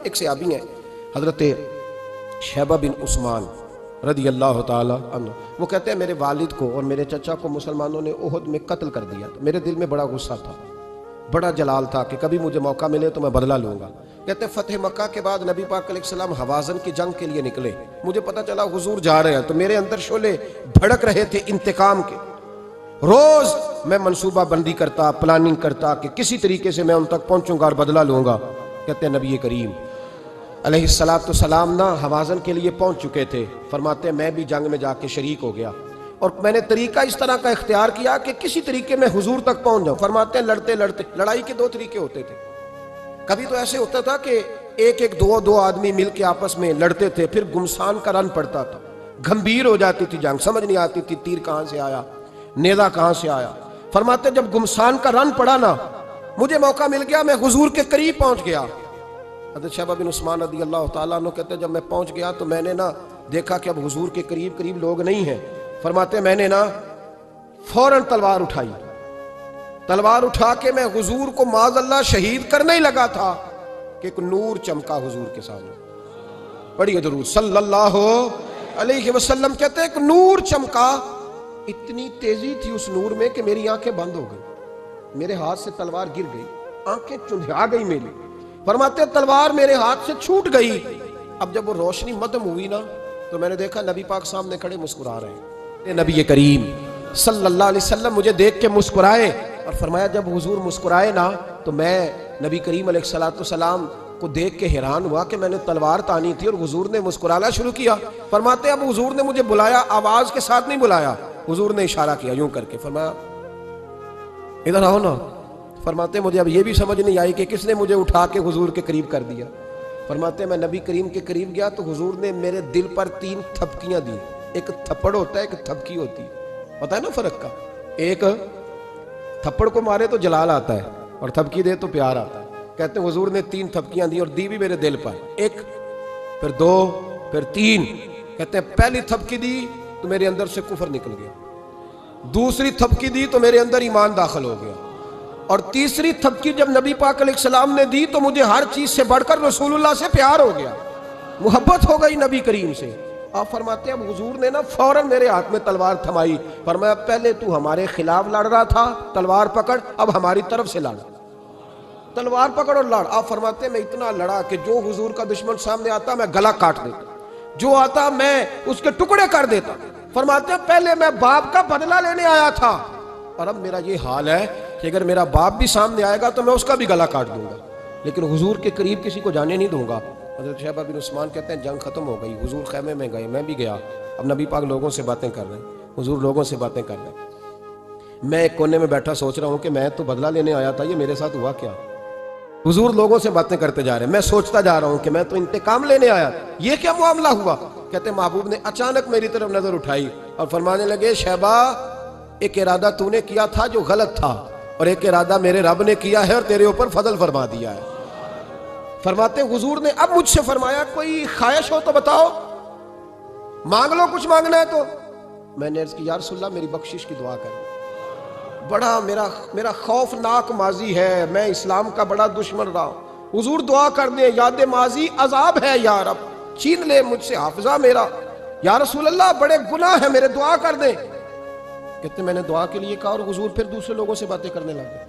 एक सहाबी हैं हज़रत शैबा बिन उस्मान रदी अल्लाह ताला अन्हु, वो कहते हैं मेरे वालिद को और मेरे चचा को मुसलमानों ने उहद में कत्ल कर दिया। तो मेरे दिल में बड़ा गुस्सा था, बड़ा जलाल था कि कभी मुझे मौका मिले तो मैं बदला लूँगा। कहते हैं फतेह मक्का के बाद नबी पाक अलैहिस्सलाम हवाज़न की जंग के लिए निकले। मुझे पता चला हुजूर जा रहे हैं, तो मेरे अंदर शोले भड़क रहे थे इंतकाम के। रोज़ मैं मनसूबा बंदी करता, प्लानिंग करता कि किसी तरीके से मैं उन तक पहुँचूँगा और बदला लूँगा। कहते हैं नबी करीम अलैहिस्सलातु सलाम ना हवाज़न के लिए पहुँच चुके थे। फरमाते मैं भी जंग में जाके शरीक हो गया और मैंने तरीका इस तरह का इख्तियार किया कि किसी तरीके में हुजूर तक पहुँच जाऊँ। फरमाते हैं लड़ते लड़ते, लड़ाई के दो तरीके होते थे। कभी तो ऐसे होता था कि एक एक दो आदमी मिल के आपस में लड़ते थे, फिर गुमसान का रन पड़ता था, गंभीर हो जाती थी जंग, समझ नहीं आती थी तीर कहाँ से आया, नेज़ा कहाँ से आया। फरमाते जब गुमसान का रन पड़ा ना, मुझे मौका मिल गया, मैं हुजूर के करीब पहुँच गया। हज़रत शैबा बिन उस्मान रज़ी अल्लाह ताला अन्हु कहते जब मैं पहुँच गया तो मैंने ना देखा कि अब हुजूर के करीब करीब लोग नहीं हैं। फरमाते मैंने ना फौरन तलवार उठाई, तलवार उठा के मैं हुजूर को माज़अल्लाह शहीद करने ही लगा था कि एक नूर चमका हुजूर के सामने। पढ़िए दुरूद सल्लल्लाहु अलैहि वसल्लम। कहते एक नूर चमका, इतनी तेजी थी उस नूर में कि मेरी आंखें बंद हो गई, मेरे हाथ से तलवार गिर गई, आंखें चुंधिया गई मेरी। फरमाते तलवार मेरे हाथ से छूट गई। अब जब वो रोशनी मदम हुई ना, तो मैंने देखा नबी पाक सामने खड़े मुस्कुरा रहे हैं। नबी करीम सल्लल्लाहु अलैहि वसल्लम मुझे देख के मुस्कुराए और फरमाया जब हुजूर मुस्कुराए ना, तो मैं नबी करीम अलैहिस्सलातु सलाम को देख के हैरान हुआ कि मैंने तलवार तानी थी और हुजूर ने मुस्कुराना शुरू किया। फरमाते अब हुजूर ने मुझे बुलाया, आवाज के साथ नहीं बुलाया, हुजूर ने इशारा किया यूं करके, फरमाया इधर आओ ना। फरमाते मुझे अब ये भी समझ नहीं आई कि किसने मुझे उठा के हुजूर के करीब कर दिया। फरमाते मैं नबी करीम के करीब गया तो हुजूर ने मेरे दिल पर 3 थपकियां दी। एक थप्पड़ होता है, एक थपकी होती है, पता है ना फर्क का। एक थप्पड़ को मारे तो जलाल आता है और थपकी दे तो प्यार आता है। कहते हुजूर ने 3 थपकियां दी और दी भी मेरे दिल पर, 1 फिर 2 फिर 3। कहते हैं पहली थपकी दी तो मेरे अंदर से कुफर निकल गया, दूसरी थपकी दी तो मेरे अंदर ईमान दाखिल हो गया, और तीसरी थपकी जब नबी पाक अलैहिस्सलाम ने दी तो मुझे हर चीज से बढ़कर रसूलुल्लाह से प्यार हो गया, मोहब्बत हो गई नबी करीम से। आप फरमाते अब हुजूर ने ना फौरन मेरे हाथ में तलवार थमाई। फरमाया पहले तू हमारे खिलाफ लड़ रहा था, तलवार पकड़, अब हमारी तरफ से लड़, तलवार पकड़ और लड़। आप फरमाते मैं इतना लड़ा कि जो हुजूर का दुश्मन सामने आता मैं गला काट देता, जो आता मैं उसके टुकड़े कर देता। फरमाते पहले मैं बाप का बदला लेने आया था और अब मेरा ये हाल है कि अगर मेरा बाप भी सामने आएगा तो मैं उसका भी गला काट दूंगा, लेकिन हुजूर के करीब किसी को जाने नहीं दूंगा। हज़रत शैबा बिन उस्मान कहते हैं जंग खत्म हो गई, हुजूर खैमे में गए, मैं भी गया। अब नबी पाक लोगों से बातें कर रहे हैं, हुजूर लोगों से बातें कर रहे हैं। मैं एक कोने में बैठा सोच रहा हूँ कि मैं तो बदला लेने आया था, ये मेरे साथ हुआ क्या। हुजूर लोगों से बातें करते जा रहे हैं, मैं सोचता जा रहा हूँ कि मैं तो इंतकाम लेने आया, ये क्या मामला हुआ। कहते महबूब ने अचानक मेरी तरफ नजर उठाई और फरमाने लगे शैबा एक इरादा तूने किया था जो गलत था, और एक इरादा मेरे रब ने किया है और तेरे ऊपर फजल फरमा दिया है। फरमाते हुजूर ने अब मुझसे फरमाया कोई ख्वाहिश हो तो बताओ, मांग लो, कुछ मांगना है तो। मैंने अर्ज की या रसूलल्लाह मेरी बख्शिश की दुआ कर, बड़ा मेरा खौफनाक माजी है, मैं इस्लाम का बड़ा दुश्मन रहा हूं, हुजूर दुआ कर दे, याद माजी अजाब है या रब, छीन ले मुझसे हाफिजा मेरा, या रसूलल्लाह बड़े गुनाह है मेरे, दुआ कर दे। कहते मैंने दुआ के लिए कहा और हुजूर फिर दूसरे लोगों से बातें करने लगे,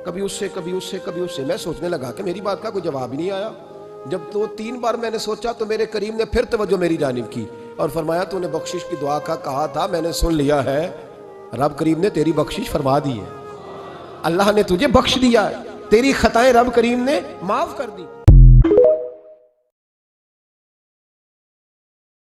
कभी उससे कभी उससे कभी उससे। मैं सोचने लगा कि मेरी बात का कोई जवाब ही नहीं आया। जब 2-3 बार मैंने सोचा तो मेरे करीम ने फिर तवज्जो मेरी जानिब की और फरमाया तूने बख्शिश की दुआ का कहा था, मैंने सुन लिया है, रब करीम ने तेरी बख्शिश फरमा दी है, अल्लाह ने तुझे बख्श दिया है, तेरी खताएं रब करीम ने माफ कर दी।